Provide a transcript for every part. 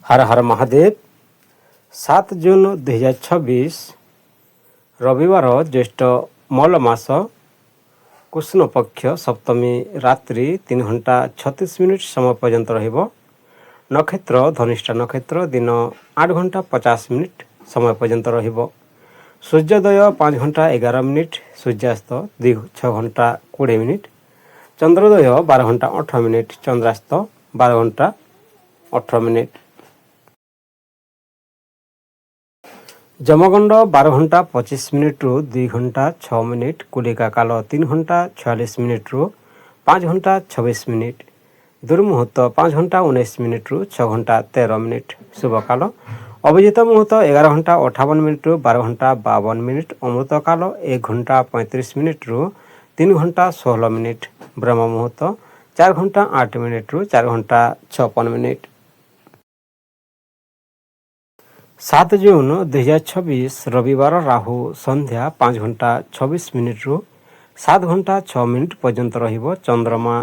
हर हर महादेव। 7 जून 2026 रविवार ज्येष्ठ मल मास कृष्ण पक्ष सप्तमी रात्रि 3 घंटा 36 मिनिट समय पर्यंत रहिबो। नक्षत्र धनिष्ठा नक्षत्र दिन 8 घंटा 50 मिनिट समय पर्यंत रहिबो। सूर्योदय 5 घंटा 11 मिनिट, सूर्यास्त 6 घंटा 20 मिनिट, चंद्रोदय 12 घंटा 18 मिनिट, चंद्रास्त 12 घंटा 18 मिनिट। जमगंड 12 घंटा 25 मिनिट रु 2 घंटा 6 मिनिट, कुलिका काल 3 घंटा 46 मिनिट रु 5 घंटा 26 मिनिट, दुर्मुहूर्त 5 घंटा 19 मिनिट रु 6 घंटा 13 मिनिट, शुभ काल अभिजित मुहूर्त 11 घंटा 58 मिनिट रु 12 घंटा 52 मिनिट, अमृत काल 1 घंटा 35 मिनिट रु 3 घंटा 16 मिनिट, ब्रह्म मुहूर्त 4 घंटा 8 मिनिट रु 4 घंटा 56 मिनिट। 7 जून 2026 रविवार राहु संध्या 5 घंटा 26 मिनिट रु 7 घंटा 6 मिनिट पर्यंत रहिबो। चंद्रमा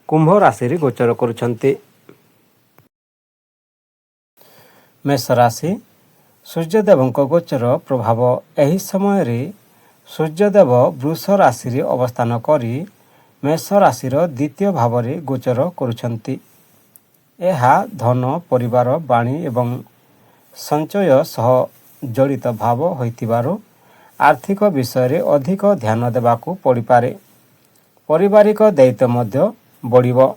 कुंभ राशि रे गोचर करुछंती। मेष राशि सूर्यदेवଙ୍କ गोचर प्रभाव एही समय रे सूर्यदेव वृष राशि रे अवस्थान करी मेष राशि रो द्वितीय भाव रे गोचर करुछंती। एहा धन परिवार वाणी एवं संचय सह जड़ित भाव होइतिबारु आर्थिक विषय रे अधिक ध्यान देबाकू पड़ी पारे। पारिवारिक दायित्व मध्य बढ़िबो।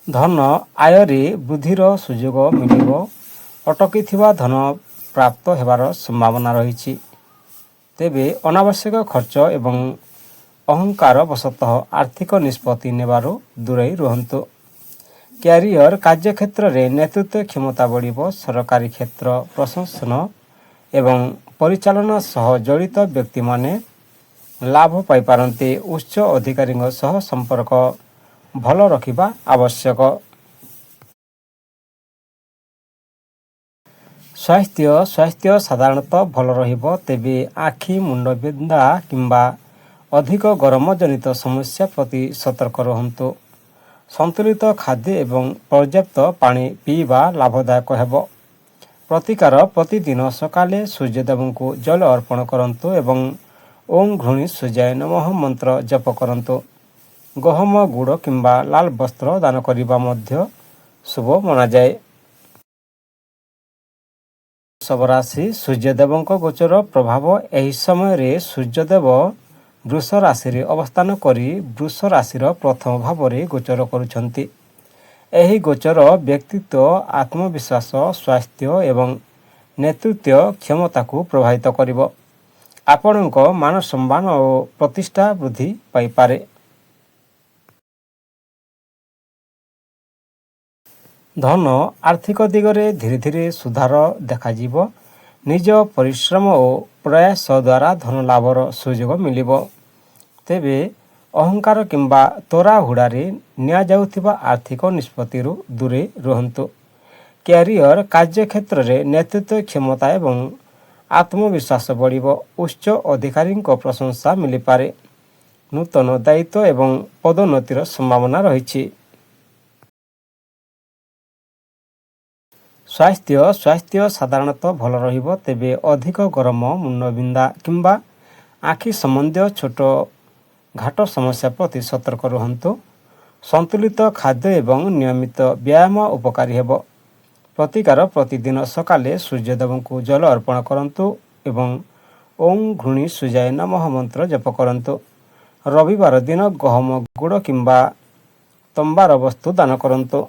धन आय रे वृद्धिर सुयोग मिलिबो। अटकीथिबा धन प्राप्त हेबार संभावना रहिछि। तेबे अनावश्यक खर्च एवं अहंकार वशतः आर्थिक निष्पत्ति नेबारु दूरै रुहंतु। क्यारियर कार्यक्षेत्र रे नेतृत्व क्षमता बढ़िबो। सरकारी क्षेत्र प्रशासन एवं परिचालन सह जड़ित व्यक्ति माने लाभ पाई पारंते। उच्च अधिकारी सह संपर्क भल रखिबा आवश्यक। स्वास्थ्य साधारणतः भल रहिबो। तेबे आखि मुंड बिंदा किंबा अधिक गरम जनित समस्या प्रति सतर्क रहंतु। संतुलित खाद्य एवं पर्याप्त पानी पीवा लाभदायक हेबो। प्रतिकार प्रतिदिन सकाले सूर्यदेव को जल अर्पण करंतु एवं ओम घृणी सूर्याय नमः मंत्र जप करंतु। गहम गुड़ किंबा लाल वस्त्र दान करिबा मध्य शुभ मना जाए। वृषभ राशि सूर्यदेवଙ୍କ गोचर प्रभाव एही समय रे सूर्यदेव वृष राशि रे अवस्थान करी वृष राशि रो प्रथम भाव रे गोचर करुछंती। एही गोचर व्यक्तित्व आत्मविश्वास स्वास्थ्य एवं नेतृत्व क्षमता को प्रभावित करिवो। आपणक मान सम्मान और प्रतिष्ठा वृद्धि पाई पारे। धन आर्थिक दिगरे धीरे धीरे सुधार देखा जीवो। निज परिश्रम और प्रयास द्वारा धन लाभर सुयोग मिलिबो। तेबे अहंकार किंबा तोरा हुड़ारे निया जाउथिबा आर्थिक निष्पत्ति दूरे रुहंतु। क्यारियर कार्यक्षेत्र रे नेतृत्व क्षमता एवं आत्मविश्वास बढ़िबो। उच्च अधिकारी प्रशंसा मिली पारे। नूतन दायित्व एवं पदोन्नतिर संभावना रहिछि। स्वास्थ्य साधारणतः भल रहिबो। तेबे अधिक गरम मुंडबिंदा किंबा आखि संबंधी छोट घाट समस्या प्रति सतर्क रहंतु। संतुलित खाद्य एवं नियमित व्यायाम उपकारी हेबो। प्रतिकार प्रतिदिन सकाले सूर्यदेव को जल अर्पण करंतु एवं ओम घृणी सूर्याय नमः मंत्र जप करंतु। रविवार दिन गहम गुड़ किंबा तंबार वस्तु दान करंतु।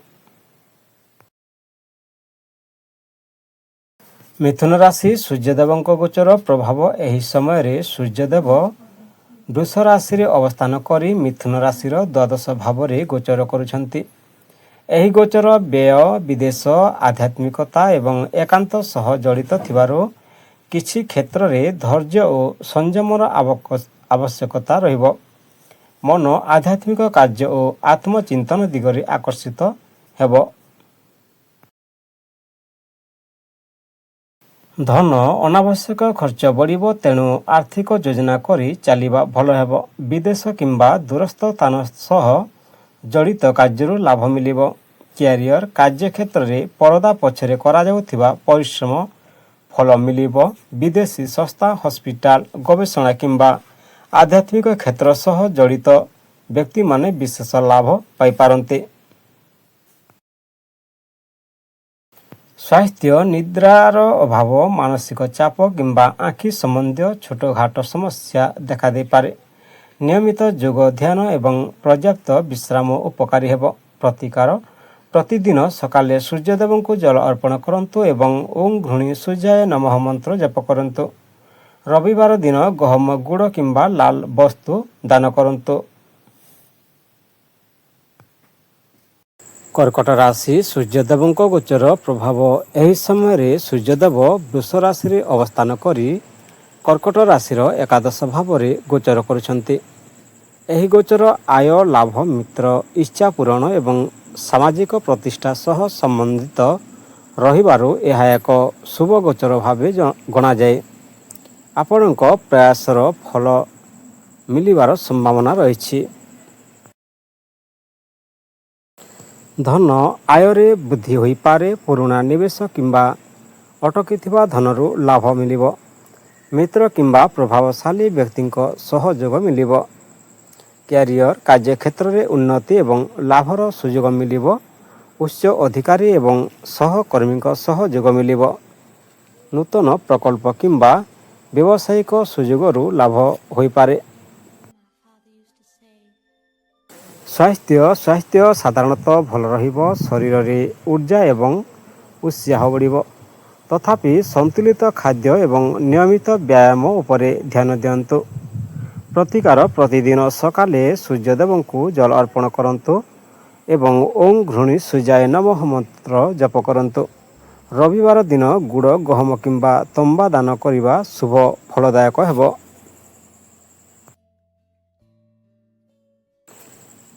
मिथुन राशि सूर्यदेवଙ୍କ गोचर प्रभाव एही समय रे सूर्यदेव वृष राशि रे अवस्थान करी मिथुन राशि रो द्वादश भाव रे गोचर करुछंती। एही गोचर व्यय विदेश आध्यात्मिकता एवं एकांत सह जड़ित थिबारो किछि क्षेत्र रे धैर्य और संयमर आवश्यकता रहिबो। मन आध्यात्मिक कार्य और आत्मचिंतन दिगरे आकर्षित हेबो। धन अनावश्यक खर्च बढ़िबो। तेणु आर्थिक योजना करी चलिबा भल हेबो। विदेश किंबा दूरस्थ स्थान सह जड़ित कार्य लाभ मिलिबो। କ୍ୟାରିୟର କାର୍ଯ୍ୟକ୍ଷେତ୍ରରେ ପରଦା ପଛରେ କରାଯାଉଥିବା ପରିଶ୍ରମ ଫଳ ମିଳିବ। ବିଦେଶୀ ସଂସ୍ଥା, ହସ୍ପିଟାଲ, ଗବେଷଣା କିମ୍ବା ଆଧ୍ୟାତ୍ମିକ କ୍ଷେତ୍ର ସହ ଜଡ଼ିତ ବ୍ୟକ୍ତିମାନେ ବିଶେଷ ଲାଭ ପାଇପାରନ୍ତି। ସ୍ୱାସ୍ଥ୍ୟ, ନିଦ୍ରାର ଅଭାବ, ମାନସିକ ଚାପ କିମ୍ବା ଆଖି ସମ୍ବନ୍ଧୀୟ ଛୋଟଘାଟ ସମସ୍ୟା ଦେଖାଦେଇପାରେ। ନିୟମିତ ଯୋଗ, ଧ୍ୟାନ ଏବଂ ପର୍ଯ୍ୟାପ୍ତ ବିଶ୍ରାମ ଉପକାରୀ ହେବ। ପ୍ରତିକାର: ପ୍ରତିଦିନ ସକାଳେ ସୂର୍ଯ୍ୟଦେବଙ୍କୁ ଜଳ ଅର୍ପଣ କରନ୍ତୁ ଏବଂ ଓଁ ଘୃଣୀ ସୂର୍ଯ୍ୟାୟ ନମଃ ମନ୍ତ୍ର ଜପ କରନ୍ତୁ। ରବିବାର ଦିନ ଗହମ, ଗୁଡ଼ କିମ୍ବା ଲାଲ ବସ୍ତୁ ଦାନ କରନ୍ତୁ। କର୍କଟ ରାଶି, ସୂର୍ଯ୍ୟଦେବଙ୍କ ଗୋଚର ପ୍ରଭାବ। ଏହି ସମୟରେ ସୂର୍ଯ୍ୟଦେବ ବୃଷ ରାଶିରେ ଅବସ୍ଥାନ କରି କର୍କଟ ରାଶିର ଏକାଦଶ ଭାବରେ ଗୋଚର କରୁଛନ୍ତି। ଏହି ଗୋଚର ଆୟ, ଲାଭ, ମିତ୍ର, ଇଚ୍ଛା ପୂରଣ ଏବଂ ସାମାଜିକ ପ୍ରତିଷ୍ଠା ସହ ସମ୍ବନ୍ଧିତ ରହିବାରୁ ଏହା ଏକ ଶୁଭ ଗୋଚର ଭାବେ ଗଣାଯାଏ। ଆପଣଙ୍କ ପ୍ରୟାସର ଫଳ ମିଳିବାର ସମ୍ଭାବନା ରହିଛି। ଧନ ଆୟରେ ବୃଦ୍ଧି ହୋଇପାରେ। ପୁରୁଣା ନିବେଶ କିମ୍ବା ଅଟକିଥିବା ଧନରୁ ଲାଭ ମିଳିବ। ମିତ୍ର କିମ୍ବା ପ୍ରଭାବଶାଳୀ ବ୍ୟକ୍ତିଙ୍କ ସହଯୋଗ ମିଳିବ। କ୍ୟାରିୟର କାର୍ଯ୍ୟକ୍ଷେତ୍ରରେ ଉନ୍ନତି ଏବଂ ଲାଭର ସୁଯୋଗ ମିଳିବ। ଉଚ୍ଚ ଅଧିକାରୀ ଏବଂ ସହକର୍ମୀଙ୍କ ସହଯୋଗ ମିଳିବ। ନୂତନ ପ୍ରକଳ୍ପ କିମ୍ବା ବ୍ୟବସାୟିକ ସୁଯୋଗରୁ ଲାଭ ହୋଇପାରେ। ସ୍ୱାସ୍ଥ୍ୟ ସାଧାରଣତଃ ଭଲ ରହିବ। ଶରୀରରେ ଉର୍ଜା ଏବଂ ଉତ୍ସାହ ବଢ଼ିବ। ତଥାପି ସନ୍ତୁଳିତ ଖାଦ୍ୟ ଏବଂ ନିୟମିତ ବ୍ୟାୟାମ ଉପରେ ଧ୍ୟାନ ଦିଅନ୍ତୁ। ପ୍ରତିକାର: ପ୍ରତିଦିନ ସକାଳେ ସୂର୍ଯ୍ୟଦେବଙ୍କୁ ଜଳ ଅର୍ପଣ କରନ୍ତୁ ଏବଂ ଓଁ ଘୃଣୀ ସୂର୍ଯ୍ୟାୟ ନମଃ ମନ୍ତ୍ର ଜପ କରନ୍ତୁ। ରବିବାର ଦିନ ଗୁଡ଼, ଗହମ କିମ୍ବା ତମ୍ବା ଦାନ କରିବା ଶୁଭ ଫଳଦାୟକ ହେବ।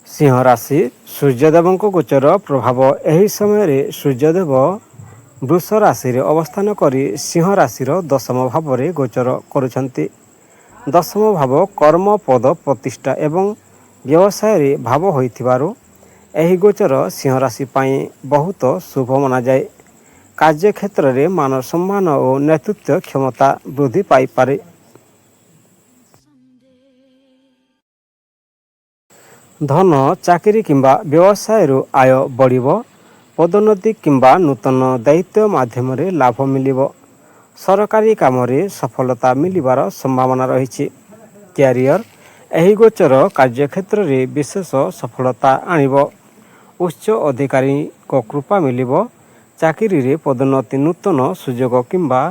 ସିଂହ ରାଶି, ସୂର୍ଯ୍ୟଦେବଙ୍କ ଗୋଚର ପ୍ରଭାବ। ଏହି ସମୟରେ ସୂର୍ଯ୍ୟଦେବ ବୃଷ ରାଶିରେ ଅବସ୍ଥାନ କରି ସିଂହ ରାଶିର ଦଶମ ଭାବରେ ଗୋଚର କରୁଛନ୍ତି। ଦଶମ ଭାବ କର୍ମ, ପଦ ପ୍ରତିଷ୍ଠା ଏବଂ ବ୍ୟବସାୟରେ ଭାବ ହୋଇଥିବାରୁ ଏହି ଗୋଚର ସିଂହ ରାଶି ପାଇଁ ବହୁତ ଶୁଭ ମନାଯାଏ। କାର୍ଯ୍ୟକ୍ଷେତ୍ରରେ ମାନ ସମ୍ମାନ ଓ ନେତୃତ୍ୱ କ୍ଷମତା ବୃଦ୍ଧି ପାଇପାରେ। ଧନ, ଚାକିରି କିମ୍ବା ବ୍ୟବସାୟରୁ ଆୟ ବଢ଼ିବ। ପଦୋନ୍ନତି କିମ୍ବା ନୂତନ ଦାୟିତ୍ୱ ମାଧ୍ୟମରେ ଲାଭ ମିଳିବ। ସରକାରୀ କାମରେ ସଫଳତା ମିଳିବାର ସମ୍ଭାବନା ରହିଛି। କ୍ୟାରିୟର ଏହି ଗୋଚର କାର୍ଯ୍ୟକ୍ଷେତ୍ରରେ ବିଶେଷ ସଫଳତା ଆଣିବ। ଉଚ୍ଚ ଅଧିକାରୀଙ୍କ କୃପା ମିଳିବ। ଚାକିରିରେ ପଦୋନ୍ନତି, ନୂତନ ସୁଯୋଗ କିମ୍ବା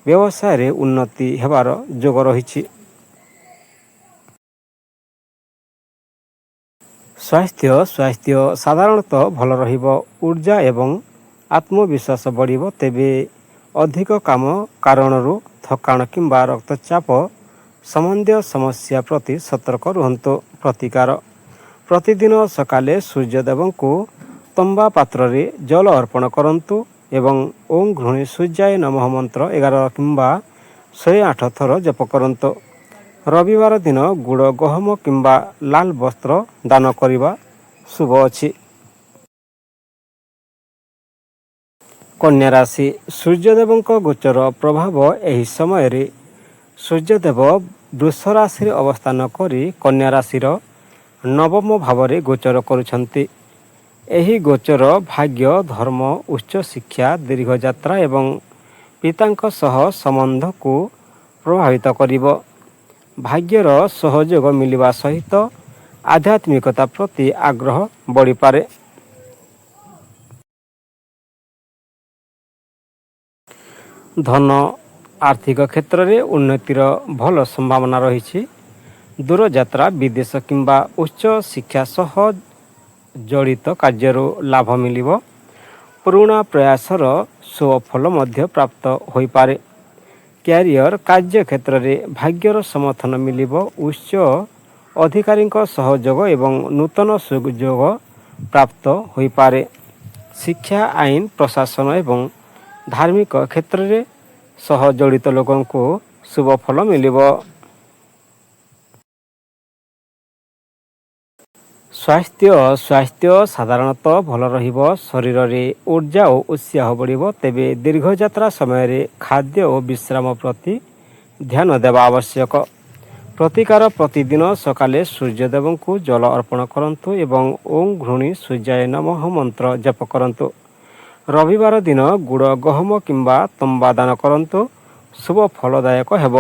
ବ୍ୟବସାୟରେ ଉନ୍ନତି ହେବାର ଯୋଗ ରହିଛି। ସ୍ୱାସ୍ଥ୍ୟ ସାଧାରଣତଃ ଭଲ ରହିବ। ଉର୍ଜା ଏବଂ ଆତ୍ମବିଶ୍ୱାସ ବଢ଼ିବ। ତେବେ ଅଧିକ କାମ କାରଣରୁ ଥକାନ କିମ୍ବା ରକ୍ତଚାପ ସମ୍ବନ୍ଧୀୟ ସମସ୍ୟା ପ୍ରତି ସତର୍କ ରୁହନ୍ତୁ। ପ୍ରତିକାର: ପ୍ରତିଦିନ ସକାଳେ ସୂର୍ଯ୍ୟଦେବଙ୍କୁ ତମ୍ବା ପାତ୍ରରେ ଜଳ ଅର୍ପଣ କରନ୍ତୁ ଏବଂ ଓଁ ଘୃଣୀ ସୂର୍ଯ୍ୟାୟ ନମଃ ମନ୍ତ୍ର 11 କିମ୍ବା 108 ଥର ଜପ କରନ୍ତୁ। ରବିବାର ଦିନ ଗୁଡ଼, ଗହମ କିମ୍ବା ଲାଲ ବସ୍ତ୍ର ଦାନ କରିବା ଶୁଭ ଅଛି। କନ୍ୟା ରାଶି, ସୂର୍ଯ୍ୟଦେବଙ୍କ ଗୋଚର ପ୍ରଭାବ। ଏହି ସମୟରେ ସୂର୍ଯ୍ୟଦେବ ବୃଷ ରାଶିରେ ଅବସ୍ଥାନ କରି କନ୍ୟା ରାଶିର ନବମ ଭାବରେ ଗୋଚର କରୁଛନ୍ତି। ଏହି ଗୋଚର ଭାଗ୍ୟ, ଧର୍ମ, ଉଚ୍ଚଶିକ୍ଷା, ଦୀର୍ଘଯାତ୍ରା ଏବଂ ପିତାଙ୍କ ସହ ସମ୍ବନ୍ଧକୁ ପ୍ରଭାବିତ କରିବ। ଭାଗ୍ୟର ସହଯୋଗ ମିଳିବା ସହିତ ଆଧ୍ୟାତ୍ମିକତା ପ୍ରତି ଆଗ୍ରହ ବଢ଼ିପାରେ। ଧନ, ଆର୍ଥିକ କ୍ଷେତ୍ରରେ ଉନ୍ନତିର ଭଲ ସମ୍ଭାବନା ରହିଛି। ଦୂରଯାତ୍ରା, ବିଦେଶ କିମ୍ବା ଉଚ୍ଚ ଶିକ୍ଷା ସହ ଜଡ଼ିତ କାର୍ଯ୍ୟରୁ ଲାଭ ମିଳିବ। ପୁରୁଣା ପ୍ରୟାସର ସୁଫଳ ମଧ୍ୟ ପ୍ରାପ୍ତ ହୋଇପାରେ। କ୍ୟାରିୟର କାର୍ଯ୍ୟକ୍ଷେତ୍ରରେ ଭାଗ୍ୟର ସମର୍ଥନ ମିଳିବ। ଉଚ୍ଚ ଅଧିକାରୀଙ୍କ ସହଯୋଗ ଏବଂ ନୂତନ ସୁଯୋଗ ପ୍ରାପ୍ତ ହୋଇପାରେ। ଶିକ୍ଷା, ଆଇନ, ପ୍ରଶାସନ ଏବଂ ଧାର୍ମିକ କ୍ଷେତ୍ରରେ ସହ ଜଡ଼ିତ ଲୋକଙ୍କୁ ଶୁଭ ଫଳ ମିଳିବ। ସ୍ୱାସ୍ଥ୍ୟ ସାଧାରଣତଃ ଭଲ ରହିବ। ଶରୀରରେ ଉର୍ଜା ଓ ଉତ୍ସାହ ବଢ଼ିବ। ତେବେ ଦୀର୍ଘଯାତ୍ରା ସମୟରେ ଖାଦ୍ୟ ଓ ବିଶ୍ରାମ ପ୍ରତି ଧ୍ୟାନ ଦେବା ଆବଶ୍ୟକ। ପ୍ରତିକାର ପ୍ରତିଦିନ ସକାଳେ ସୂର୍ଯ୍ୟଦେବଙ୍କୁ ଜଳ ଅର୍ପଣ କରନ୍ତୁ ଏବଂ ଓଁ ଘୃଣୀ ସୂର୍ଯ୍ୟାୟ ନମଃ ମନ୍ତ୍ର ଜପ କରନ୍ତୁ। ରବିବାର ଦିନ ଗୁଡ଼ ଗହମ କିମ୍ବା ତମ୍ବା ଦାନ କରନ୍ତୁ। ଶୁଭ ଫଳଦାୟକ ହେବ।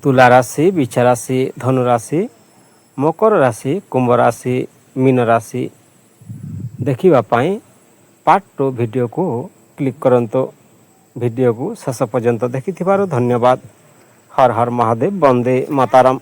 ତୁଲା ରାଶି, ବିଛା ରାଶି, ଧନୁ ରାଶି, ମକର ରାଶି, କୁମ୍ଭ ରାଶି, ମୀନ ରାଶି ଦେଖିବା ପାଇଁ ପାର୍ଟ 2 ଭିଡ଼ିଓକୁ କ୍ଲିକ୍ କରନ୍ତୁ। ଭିଡ଼ିଓକୁ ଶେଷ ପର୍ଯ୍ୟନ୍ତ ଦେଖିଥିବାରୁ ଧନ୍ୟବାଦ। ହର ହର ମହାଦେବ, ବନ୍ଦେ ମାତାରାମ।